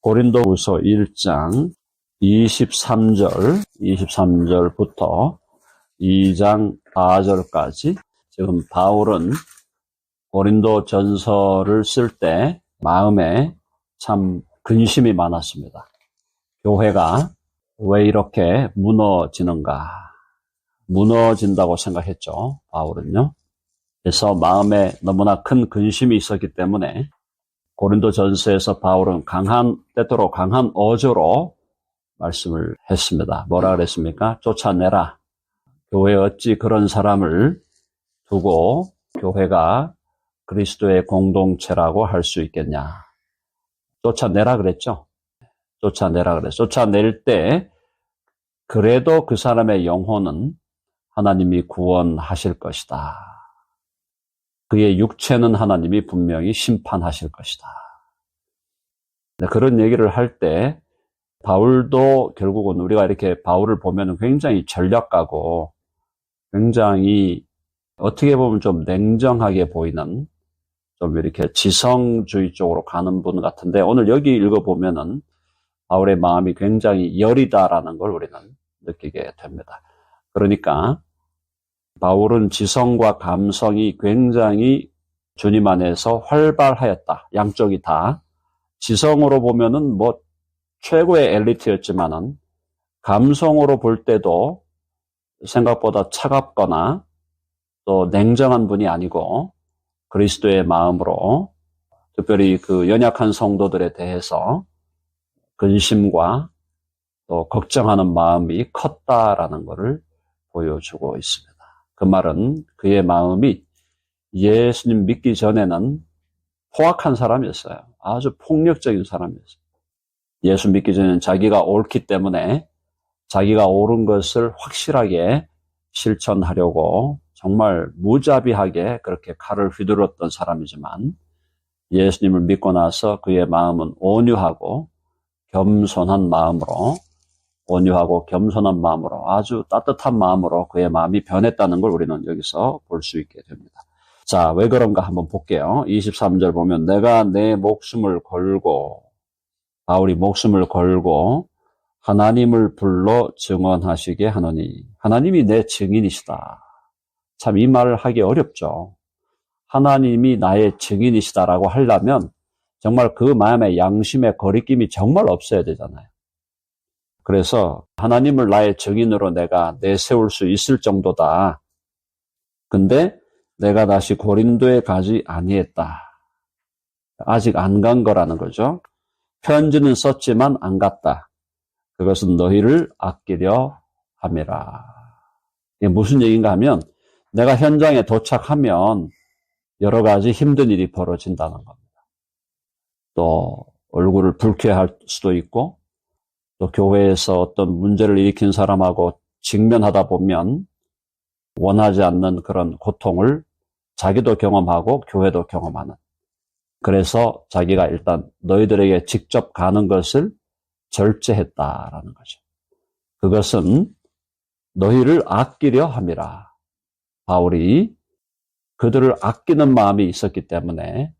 고린도후서 1장 23절부터 2장 4절까지 지금 바울은 고린도 전서를 쓸 때 마음에 참 근심이 많았습니다. 교회가 왜 이렇게 무너지는가? 무너진다고 생각했죠, 바울은요. 그래서 마음에 너무나 큰 근심이 있었기 때문에 고린도 전서에서 바울은 때때로 강한 어조로 말씀을 했습니다. 뭐라 그랬습니까? 쫓아내라. 교회에 어찌 그런 사람을 두고 교회가 그리스도의 공동체라고 할 수 있겠냐. 쫓아내라 그랬죠. 쫓아내라 그랬어요. 쫓아낼 때 그래도 그 사람의 영혼은 하나님이 구원하실 것이다. 그의 육체는 하나님이 분명히 심판하실 것이다. 그런 얘기를 할 때 바울도 결국은 우리가 이렇게 바울을 보면 굉장히 전략가고 굉장히 어떻게 보면 좀 냉정하게 보이는 좀 이렇게 지성주의 쪽으로 가는 분 같은데 오늘 여기 읽어보면은 바울의 마음이 굉장히 여리다라는 걸 우리는 느끼게 됩니다. 그러니까 바울은 지성과 감성이 굉장히 주님 안에서 활발하였다. 양쪽이 다. 지성으로 보면은 뭐 최고의 엘리트였지만은 감성으로 볼 때도 생각보다 차갑거나 또 냉정한 분이 아니고 그리스도의 마음으로 특별히 그 연약한 성도들에 대해서 근심과 또 걱정하는 마음이 컸다라는 것을 보여주고 있습니다. 그 말은 그의 마음이 예수님 믿기 전에는 포악한 사람이었어요. 아주 폭력적인 사람이었어요. 예수 믿기 전에는 자기가 옳기 때문에 자기가 옳은 것을 확실하게 실천하려고 정말 무자비하게 그렇게 칼을 휘둘렀던 사람이지만 예수님을 믿고 나서 그의 마음은 온유하고 겸손한 마음으로 아주 따뜻한 마음으로 그의 마음이 변했다는 걸 우리는 여기서 볼 수 있게 됩니다. 자, 왜 그런가 한번 볼게요. 23절 보면 내가 내 목숨을 걸고 바울이 목숨을 걸고 하나님을 불러 증언하시게 하노니 하나님이 내 증인이시다. 참 이 말을 하기 어렵죠. 하나님이 나의 증인이시다라고 하려면 정말 그 마음의 양심의 거리낌이 정말 없어야 되잖아요. 그래서 하나님을 나의 증인으로 내가 내세울 수 있을 정도다. 근데 내가 다시 고린도에 가지 아니했다. 아직 안 간 거라는 거죠. 편지는 썼지만 안 갔다. 그것은 너희를 아끼려 함이라. 이게 무슨 얘기인가 하면 내가 현장에 도착하면 여러 가지 힘든 일이 벌어진다는 겁니다. 또 얼굴을 붉게할 수도 있고 또 교회에서 어떤 문제를 일으킨 사람하고 직면하다 보면 원하지 않는 그런 고통을 자기도 경험하고 교회도 경험하는. 그래서 자기가 일단 너희들에게 직접 가는 것을 절제했다라는 거죠. 그것은 너희를 아끼려 함이라. 바울이 그들을 아끼는 마음이 있었기 때문에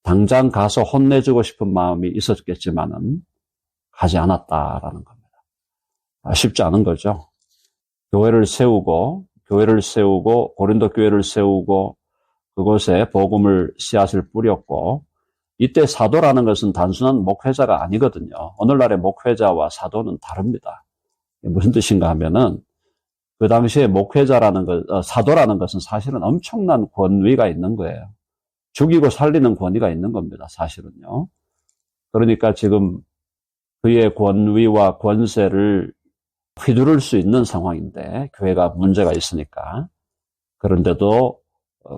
당장 가서 혼내주고 싶은 마음이 있었겠지만은 가지 않았다라는 겁니다. 쉽지 않은 거죠. 교회를 세우고 고린도 교회를 세우고 그곳에 복음을 씨앗을 뿌렸고 이때 사도라는 것은 단순한 목회자가 아니거든요. 오늘날의 목회자와 사도는 다릅니다. 무슨 뜻인가 하면은 그 당시에 사도라는 것은 사실은 엄청난 권위가 있는 거예요. 죽이고 살리는 권위가 있는 겁니다. 사실은요. 그러니까 지금 그의 권위와 권세를 휘두를 수 있는 상황인데 교회가 문제가 있으니까 그런데도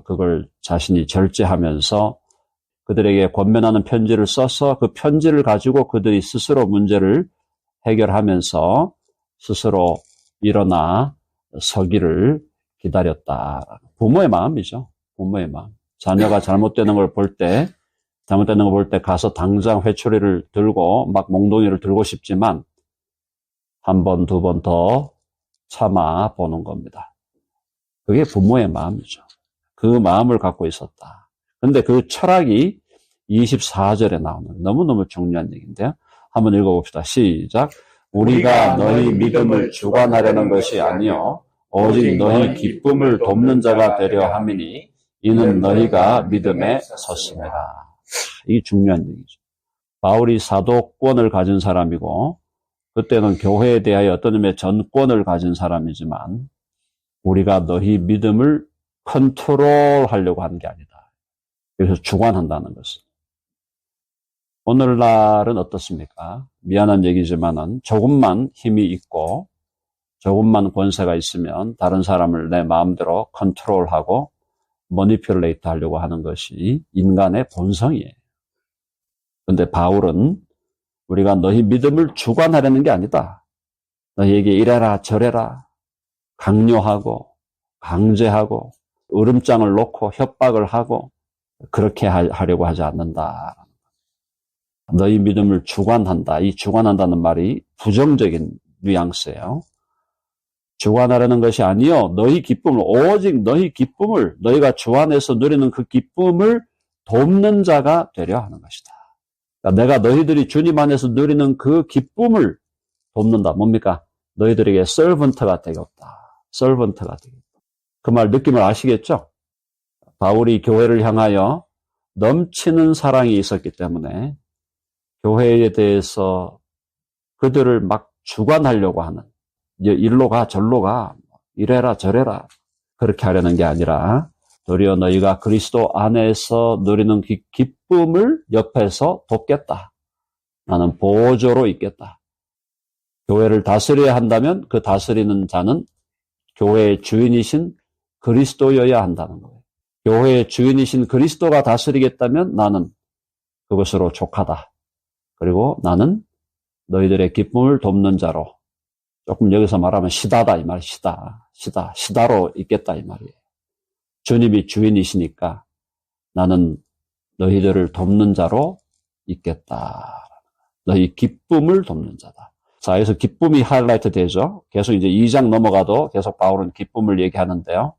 그걸 자신이 절제하면서 그들에게 권면하는 편지를 써서 그 편지를 가지고 그들이 스스로 문제를 해결하면서 스스로 일어나 서기를 기다렸다. 부모의 마음이죠. 부모의 마음. 자녀가 잘못되는 걸 볼 때 가서 당장 회초리를 들고 막 몽둥이를 들고 싶지만 한 번, 두 번 더 참아 보는 겁니다. 그게 부모의 마음이죠. 그 마음을 갖고 있었다. 그런데 그 철학이 24절에 나오는 너무너무 중요한 얘기인데요. 한번 읽어봅시다. 시작. 우리가 너희 믿음을 주관하려는 것이 아니요 오직 너희 기쁨을 돕는 자가 되려 함이니 이는 너희가 믿음에 섰습니다. 이게 중요한 얘기죠. 바울이 사도권을 가진 사람이고 그때는 교회에 대하여 어떤 의미의 전권을 가진 사람이지만 우리가 너희 믿음을 컨트롤하려고 하는 게 아니다. 그래서 주관한다는 것은. 오늘날은 어떻습니까? 미안한 얘기지만은 조금만 힘이 있고 조금만 권세가 있으면 다른 사람을 내 마음대로 컨트롤하고 머니퓰레이트 하려고 하는 것이 인간의 본성이에요. 그런데 바울은 우리가 너희 믿음을 주관하려는 게 아니다. 너희에게 이래라 저래라 강요하고 강제하고 으름장을 놓고 협박을 하고 그렇게 하려고 하지 않는다. 너희 믿음을 주관한다. 이 주관한다는 말이 부정적인 뉘앙스예요. 주관하려는 것이 아니요 너희 기쁨을 오직 너희 기쁨을 너희가 주 안에서 누리는 그 기쁨을 돕는 자가 되려 하는 것이다. 그러니까 내가 너희들이 주님 안에서 누리는 그 기쁨을 돕는다. 뭡니까? 너희들에게 서번트가 되겠다. 서번트가 되겠다. 그 말 느낌을 아시겠죠? 바울이 교회를 향하여 넘치는 사랑이 있었기 때문에 교회에 대해서 그들을 막 주관하려고 하는 일로 가 절로 가 이래라 저래라 그렇게 하려는 게 아니라 도리어 너희가 그리스도 안에서 누리는 기쁨을 옆에서 돕겠다. 나는 보조로 있겠다. 교회를 다스려야 한다면 그 다스리는 자는 교회의 주인이신 그리스도여야 한다는 거예요. 교회의 주인이신 그리스도가 다스리겠다면 나는 그것으로 족하다. 그리고 나는 너희들의 기쁨을 돕는 자로 조금 여기서 말하면 시다다 이 말 시다로 있겠다 이 말이에요. 주님이 주인이시니까 나는 너희들을 돕는 자로 있겠다. 너희 기쁨을 돕는 자다. 자, 여기서 기쁨이 하이라이트 되죠. 계속 이제 2장 넘어가도 계속 바울은 기쁨을 얘기하는데요.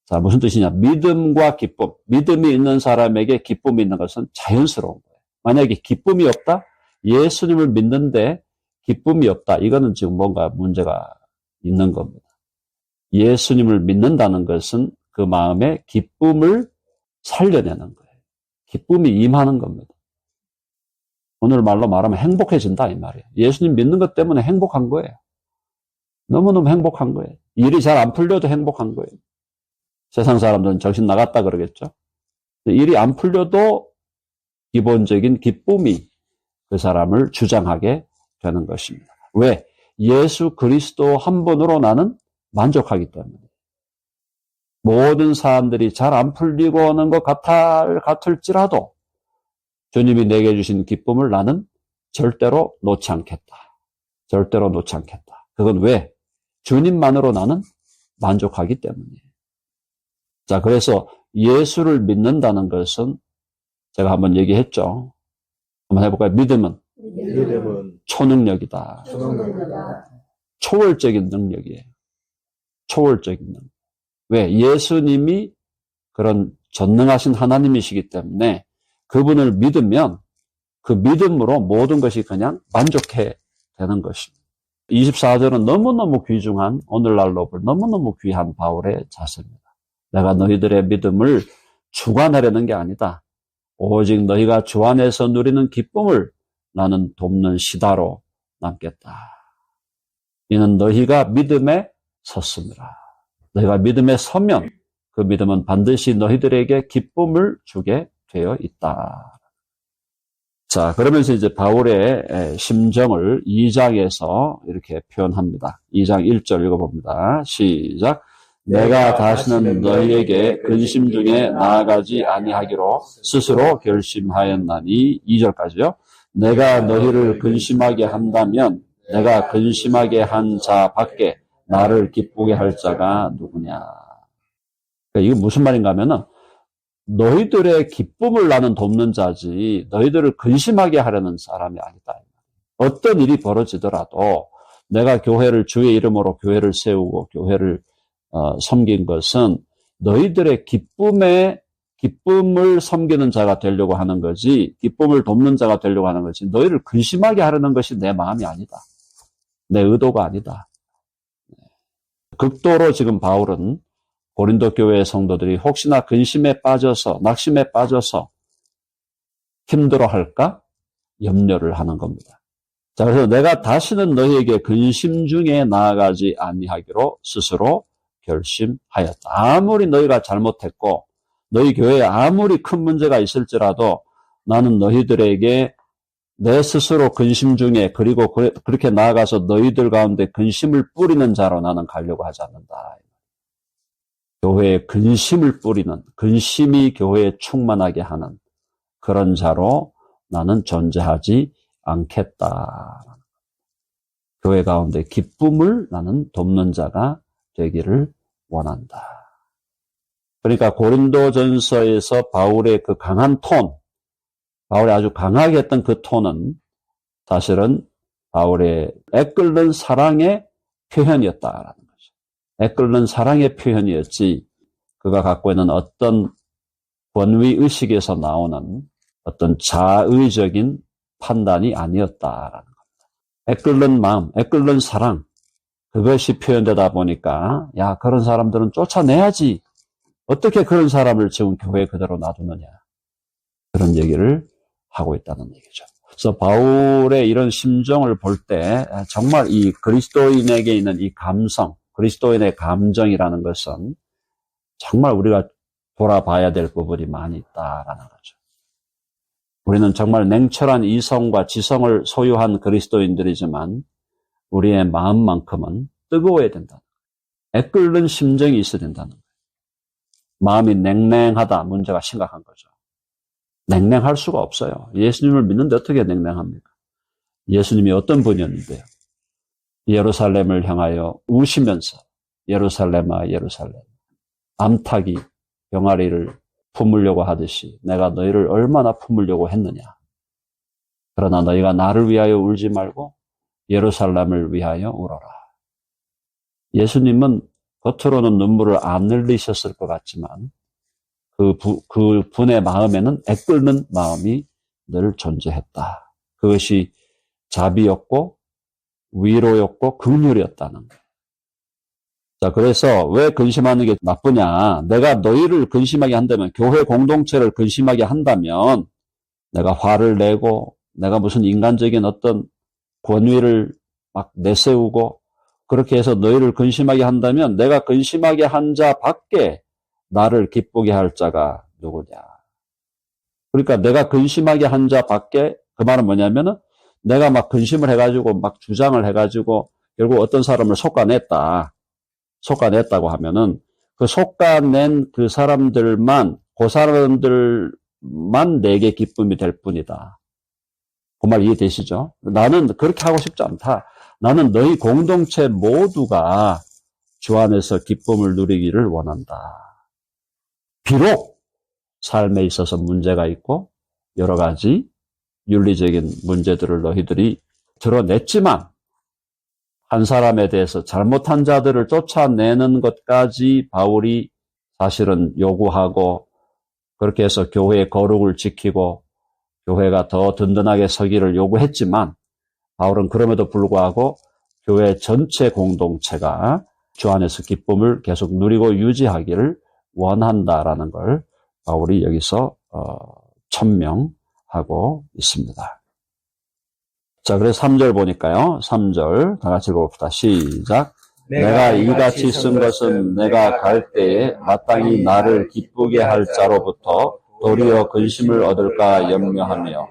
자, 무슨 뜻이냐? 믿음과 기쁨. 믿음이 있는 사람에게 기쁨이 있는 것은 자연스러운 거예요. 만약에 기쁨이 없다? 예수님을 믿는데 기쁨이 없다. 이거는 지금 뭔가 문제가 있는 겁니다. 예수님을 믿는다는 것은 그 마음에 기쁨을 살려내는 거예요. 기쁨이 임하는 겁니다. 오늘 말로 말하면 행복해진다 이 말이에요. 예수님 믿는 것 때문에 행복한 거예요. 너무너무 행복한 거예요. 일이 잘 안 풀려도 행복한 거예요. 세상 사람들은 정신 나갔다 그러겠죠. 일이 안 풀려도 기본적인 기쁨이 그 사람을 주장하게 되는 것입니다. 왜? 예수 그리스도 한 분으로 나는 만족하기 때문에. 모든 사람들이 잘 안 풀리고 오는 것 같을지라도 주님이 내게 주신 기쁨을 나는 절대로 놓지 않겠다. 절대로 놓지 않겠다. 그건 왜? 주님만으로 나는 만족하기 때문이에요. 자, 그래서 예수를 믿는다는 것은 제가 한번 얘기했죠. 한번 해볼까요? 믿음은 초능력이다. 초월적인 능력이에요. 초월적인 능력. 왜? 예수님이 그런 전능하신 하나님이시기 때문에 그분을 믿으면 그 믿음으로 모든 것이 그냥 만족해 되는 것입니다. 24절은 너무너무 귀중한 오늘날로 볼 너무너무 귀한 바울의 자세입니다. 내가 너희들의 믿음을 주관하려는 게 아니다. 오직 너희가 주 안에서 누리는 기쁨을 나는 돕는 시다로 남겠다. 이는 너희가 믿음에 섰습니다. 너희가 믿음에 서면 그 믿음은 반드시 너희들에게 기쁨을 주게 되어 있다. 자, 그러면서 이제 바울의 심정을 2장에서 이렇게 표현합니다. 2장 1절 읽어봅니다. 시작. 내가 다시는 너희에게 근심 중에 나아가지 아니하기로 스스로 결심하였나니 2절까지요. 내가 너희를 근심하게 한다면 내가 근심하게 한 자 밖에 나를 기쁘게 할 자가 누구냐. 그러니까 이게 무슨 말인가 하면은 너희들의 기쁨을 나는 돕는 자지 너희들을 근심하게 하려는 사람이 아니다. 어떤 일이 벌어지더라도 내가 교회를 주의 이름으로 교회를 세우고 교회를 섬긴 것은 너희들의 기쁨에 기쁨을 섬기는 자가 되려고 하는 거지, 기쁨을 돕는 자가 되려고 하는 거지, 너희를 근심하게 하려는 것이 내 마음이 아니다. 내 의도가 아니다. 극도로 지금 바울은 고린도 교회의 성도들이 혹시나 근심에 빠져서, 낙심에 빠져서 힘들어할까 염려를 하는 겁니다. 자, 그래서 내가 다시는 너희에게 근심 중에 나아가지 아니하기로 스스로 결심하였다. 아무리 너희가 잘못했고 너희 교회에 아무리 큰 문제가 있을지라도 나는 너희들에게 내 스스로 근심 중에, 그리고 그렇게 나아가서 너희들 가운데 근심을 뿌리는 자로 나는 가려고 하지 않는다. 교회에 근심을 뿌리는, 근심이 교회에 충만하게 하는 그런 자로 나는 존재하지 않겠다. 교회 가운데 기쁨을 나는 돕는 자가 되기를 원한다. 그러니까 고린도전서에서 바울의 그 강한 톤, 바울이 아주 강하게 했던 그 톤은 사실은 바울의 애끓는 사랑의 표현이었다라는 거죠. 애끓는 사랑의 표현이었지, 그가 갖고 있는 어떤 권위의식에서 나오는 어떤 자의적인 판단이 아니었다라는 겁니다. 애끓는 마음, 애끓는 사랑, 그것이 표현되다 보니까 야, 그런 사람들은 쫓아내야지. 어떻게 그런 사람을 지금 교회에 그대로 놔두느냐. 그런 얘기를 하고 있다는 얘기죠. 그래서 바울의 이런 심정을 볼 때 정말 이 그리스도인에게 있는 이 감성, 그리스도인의 감정이라는 것은 정말 우리가 돌아봐야 될 부분이 많이 있다라는 거죠. 우리는 정말 냉철한 이성과 지성을 소유한 그리스도인들이지만 우리의 마음만큼은 뜨거워야 된다. 애끓는 심정이 있어야 된다는 거예요. 마음이 냉랭하다, 문제가 심각한 거죠. 냉랭할 수가 없어요. 예수님을 믿는데 어떻게 냉랭합니까? 예수님이 어떤 분이었는데요? 예루살렘을 향하여 우시면서 예루살렘아 예루살렘, 암탉이 병아리를 품으려고 하듯이 내가 너희를 얼마나 품으려고 했느냐. 그러나 너희가 나를 위하여 울지 말고 예루살렘을 위하여 울어라. 예수님은 겉으로는 눈물을 안 흘리셨을 것 같지만 그 분의 마음에는 애끓는 마음이 늘 존재했다. 그것이 자비였고 위로였고 긍휼이었다는 거예요. 자, 그래서 왜 근심하는 게 나쁘냐? 내가 너희를 근심하게 한다면, 교회 공동체를 근심하게 한다면 내가 화를 내고 내가 무슨 인간적인 어떤 권위를 막 내세우고 그렇게 해서 너희를 근심하게 한다면 내가 근심하게 한 자 밖에 나를 기쁘게 할 자가 누구냐. 그러니까 내가 근심하게 한 자 밖에, 그 말은 뭐냐면은 내가 막 근심을 해가지고 막 주장을 해가지고 결국 어떤 사람을 솎아냈다고 하면은 그 솎아낸 그 사람들만, 그 사람들만 내게 기쁨이 될 뿐이다. 그 말 이해되시죠? 나는 그렇게 하고 싶지 않다. 나는 너희 공동체 모두가 주 안에서 기쁨을 누리기를 원한다. 비록 삶에 있어서 문제가 있고 여러 가지 윤리적인 문제들을 너희들이 드러냈지만 한 사람에 대해서 잘못한 자들을 쫓아내는 것까지 바울이 사실은 요구하고 그렇게 해서 교회의 거룩을 지키고 교회가 더 든든하게 서기를 요구했지만 바울은 그럼에도 불구하고 교회 전체 공동체가 주 안에서 기쁨을 계속 누리고 유지하기를 원한다라는 걸 바울이 여기서 천명하고 있습니다. 자, 그래서 3절 보니까요. 3절 다 같이 읽어봅시다. 시작. 내가 이같이 쓴 것은 내가 갈 때에 마땅히 나를 기쁘게 할 자로부터 도리어 근심을 얻을까 염려하며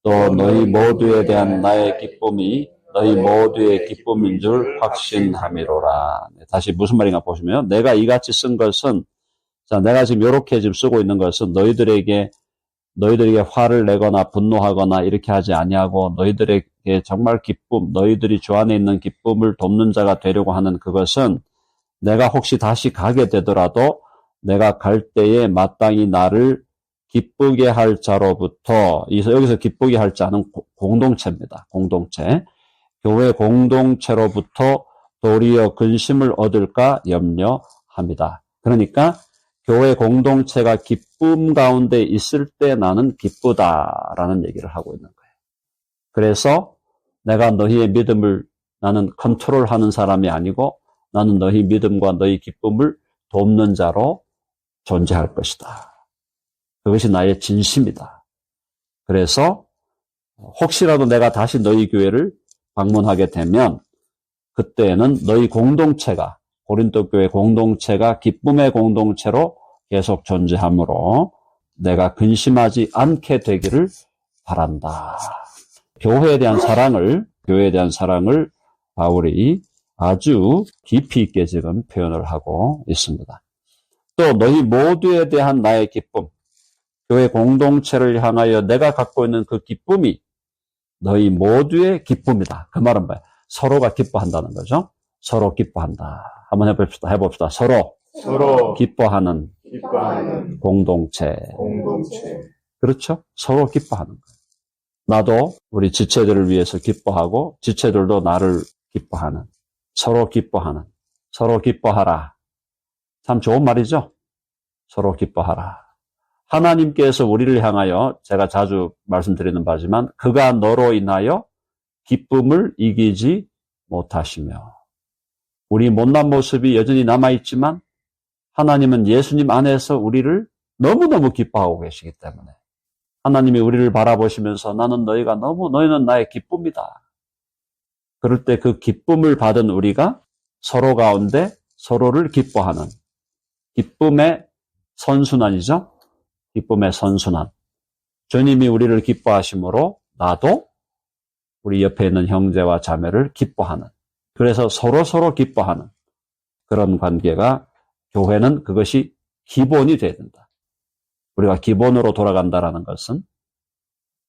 또 너희 모두에 대한 나의 기쁨이 너희 모두의 기쁨인 줄 확신함이로라. 다시 무슨 말인가 보시면 내가 이같이 쓴 것은, 자, 내가 지금 이렇게 지금 쓰고 있는 것은 너희들에게 화를 내거나 분노하거나 이렇게 하지 아니하고 너희들에게 정말 기쁨, 너희들이 주 안에 있는 기쁨을 돕는 자가 되려고 하는 그것은 내가 혹시 다시 가게 되더라도 내가 갈 때에 마땅히 나를 기쁘게 할 자로부터, 여기서 기쁘게 할 자는 공동체입니다. 공동체. 교회 공동체로부터 도리어 근심을 얻을까 염려합니다. 그러니까 교회 공동체가 기쁨 가운데 있을 때 나는 기쁘다라는 얘기를 하고 있는 거예요. 그래서 내가 너희의 믿음을 나는 컨트롤하는 사람이 아니고 나는 너희 믿음과 너희 기쁨을 돕는 자로 존재할 것이다. 그것이 나의 진심이다. 그래서 혹시라도 내가 다시 너희 교회를 방문하게 되면 그때는 너희 공동체가 고린도 교회 공동체가 기쁨의 공동체로 계속 존재하므로 내가 근심하지 않게 되기를 바란다. 교회에 대한 사랑을 바울이 아주 깊이 있게 지금 표현을 하고 있습니다. 또 너희 모두에 대한 나의 기쁨, 교회 공동체를 향하여 내가 갖고 있는 그 기쁨이 너희 모두의 기쁨이다. 그 말은 뭐야? 서로가 기뻐한다는 거죠. 서로 기뻐한다. 한번 해봅시다. 서로 기뻐하는 공동체. 그렇죠? 서로 기뻐하는 거예요. 나도 우리 지체들을 위해서 기뻐하고 지체들도 나를 기뻐하는, 서로 기뻐하라. 참 좋은 말이죠? 서로 기뻐하라. 하나님께서 우리를 향하여 제가 자주 말씀드리는 바지만 그가 너로 인하여 기쁨을 이기지 못하시며 우리 못난 모습이 여전히 남아있지만 하나님은 예수님 안에서 우리를 너무너무 기뻐하고 계시기 때문에 하나님이 우리를 바라보시면서 너희는 나의 기쁨이다. 그럴 때 그 기쁨을 받은 우리가 서로 가운데 서로를 기뻐하는 기쁨의 선순환이죠. 기쁨의 선순환. 주님이 우리를 기뻐하심으로 나도 우리 옆에 있는 형제와 자매를 기뻐하는. 그래서 서로 기뻐하는 그런 관계가 교회는 그것이 기본이 돼야 된다. 우리가 기본으로 돌아간다라는 것은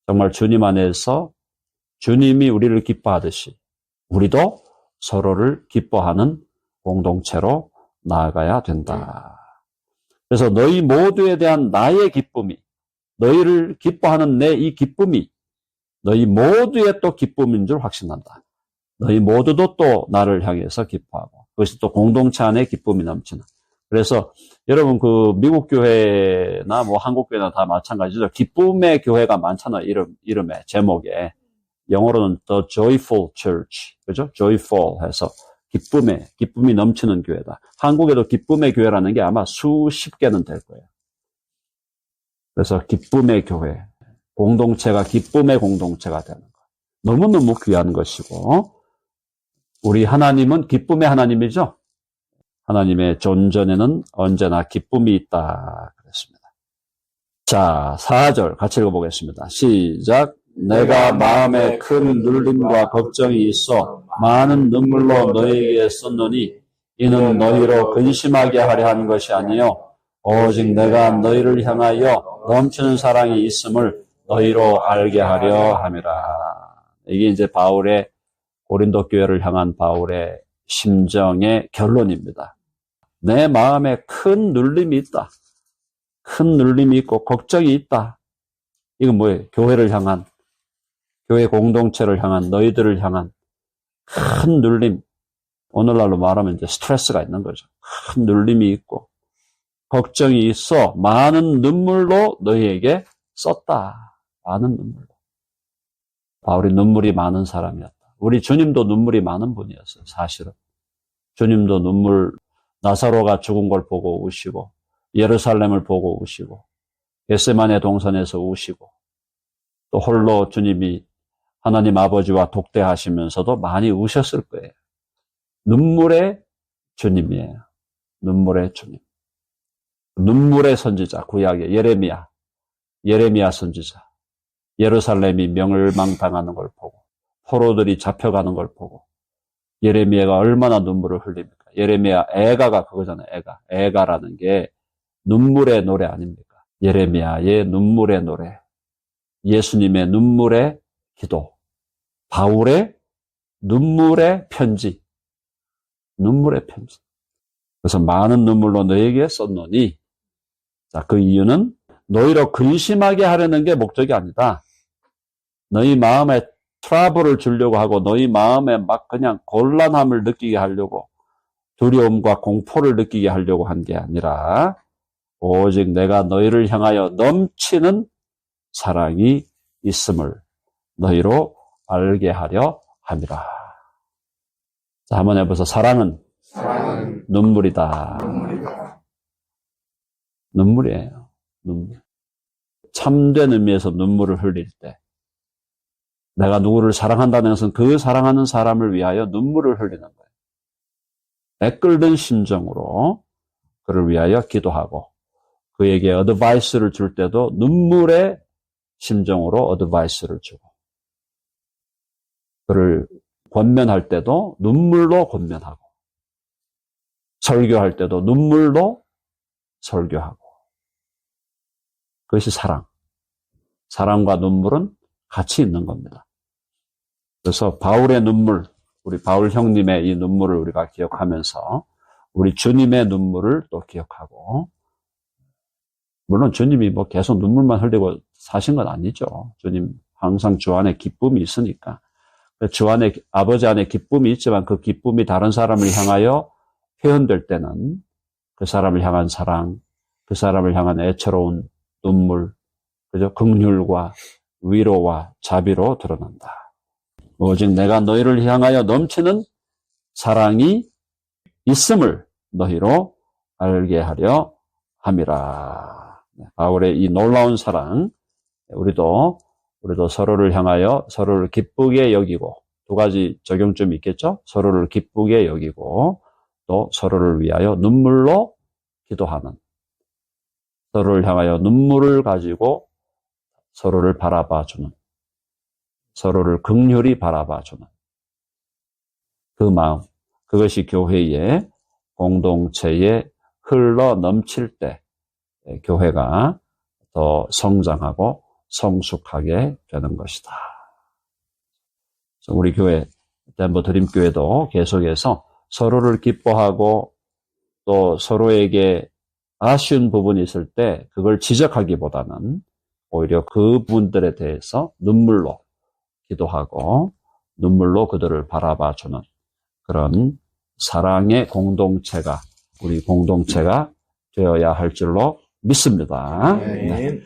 정말 주님 안에서 주님이 우리를 기뻐하듯이 우리도 서로를 기뻐하는 공동체로 나아가야 된다. 그래서 너희 모두에 대한 나의 기쁨이, 너희를 기뻐하는 내 이 기쁨이 너희 모두의 또 기쁨인 줄 확신한다. 너희 모두도 또 나를 향해서 기뻐하고 그것이 또 공동체 안에 기쁨이 넘치는. 그래서 여러분 그 미국 교회나 뭐 한국 교회나 다 마찬가지죠. 기쁨의 교회가 많잖아요. 이름에 제목에 영어로는 The Joyful Church, 그죠? Joyful 해서 기쁨이 넘치는 교회다. 한국에도 기쁨의 교회라는 게 아마 수십 개는 될 거예요. 그래서 기쁨의 교회, 공동체가 기쁨의 공동체가 되는 것. 너무너무 귀한 것이고 우리 하나님은 기쁨의 하나님이죠. 하나님의 존전에는 언제나 기쁨이 있다 그랬습니다. 자, 4절 같이 읽어보겠습니다. 시작. 내가 마음에 큰 눌림과 걱정이 있어 많은 눈물로 너희에게 썼노니 이는 너희로 근심하게 하려 하는 것이 아니요 오직 내가 너희를 향하여 넘치는 사랑이 있음을 너희로 알게 하려 함이라. 이게 이제 바울의 고린도 교회를 향한 바울의 심정의 결론입니다. 내 마음에 큰 눌림이 있다. 큰 눌림이 있고 걱정이 있다. 이건 뭐예요? 교회를 향한, 교회 공동체를 향한, 너희들을 향한 큰 눌림. 오늘날로 말하면 이제 스트레스가 있는 거죠. 큰 눌림이 있고 걱정이 있어 많은 눈물로 너희에게 썼다. 많은 눈물로. 바울이 눈물이 많은 사람이었다. 우리 주님도 눈물이 많은 분이었어요. 사실은. 주님도 나사로가 죽은 걸 보고 우시고 예루살렘을 보고 우시고 겟세마네 동산에서 우시고 또 홀로 주님이 하나님 아버지와 독대하시면서도 많이 우셨을 거예요. 눈물의 주님이에요. 눈물의 주님. 눈물의 선지자, 구약의 예레미야 선지자. 예루살렘이 멸망당하는 걸 보고 포로들이 잡혀가는 걸 보고 예레미야가 얼마나 눈물을 흘립니까? 예레미야 애가가 그거잖아요. 애가라는 게 눈물의 노래 아닙니까? 예레미야의 눈물의 노래, 예수님의 눈물의 기도, 바울의 눈물의 편지. 그래서 많은 눈물로 너에게 썼노니, 자, 그 이유는 너희로 근심하게 하려는 게 목적이 아니다. 너희 마음에 트러블을 주려고 하고 너희 마음에 막 그냥 곤란함을 느끼게 하려고 두려움과 공포를 느끼게 하려고 한 게 아니라 오직 내가 너희를 향하여 넘치는 사랑이 있음을 너희로 알게 하려 함이라. 자, 한번 해보세요. 사랑은 눈물이다. 눈물이에요. 눈물. 참된 의미에서 눈물을 흘릴 때, 내가 누구를 사랑한다는 것은 그 사랑하는 사람을 위하여 눈물을 흘리는 거예요. 애끓는 심정으로 그를 위하여 기도하고, 그에게 어드바이스를 줄 때도 눈물의 심정으로 어드바이스를 주고, 그를 권면할 때도 눈물로 권면하고, 설교할 때도 눈물로 설교하고. 그것이 사랑. 사랑과 눈물은 같이 있는 겁니다. 그래서 바울의 눈물, 우리 바울 형님의 이 눈물을 우리가 기억하면서 우리 주님의 눈물을 또 기억하고, 물론 주님이 뭐 계속 눈물만 흘리고 사신 건 아니죠. 주님 항상 주 안에 기쁨이 있으니까. 주 안에, 아버지 안에 기쁨이 있지만 그 기쁨이 다른 사람을 향하여 표현될 때는 그 사람을 향한 사랑, 그 사람을 향한 애처로운 눈물, 그죠? 긍휼과 위로와 자비로 드러난다. 오직 내가 너희를 향하여 넘치는 사랑이 있음을 너희로 알게 하려 함이라. 바울의 이 놀라운 사랑, 우리도 서로를 향하여 서로를 기쁘게 여기고, 두 가지 적용점이 있겠죠? 서로를 기쁘게 여기고, 또 서로를 위하여 눈물로 기도하는, 서로를 향하여 눈물을 가지고 서로를 바라봐주는, 서로를 긍휼히 바라봐주는 그 마음, 그것이 교회의 공동체에 흘러 넘칠 때 교회가 더 성장하고 성숙하게 되는 것이다. 우리 교회, 덴버 드림교회도 계속해서 서로를 기뻐하고 또 서로에게 아쉬운 부분이 있을 때 그걸 지적하기보다는 오히려 그 부분들에 대해서 눈물로 기도하고 눈물로 그들을 바라봐주는 그런 사랑의 공동체가, 우리 공동체가 되어야 할 줄로 믿습니다. 네.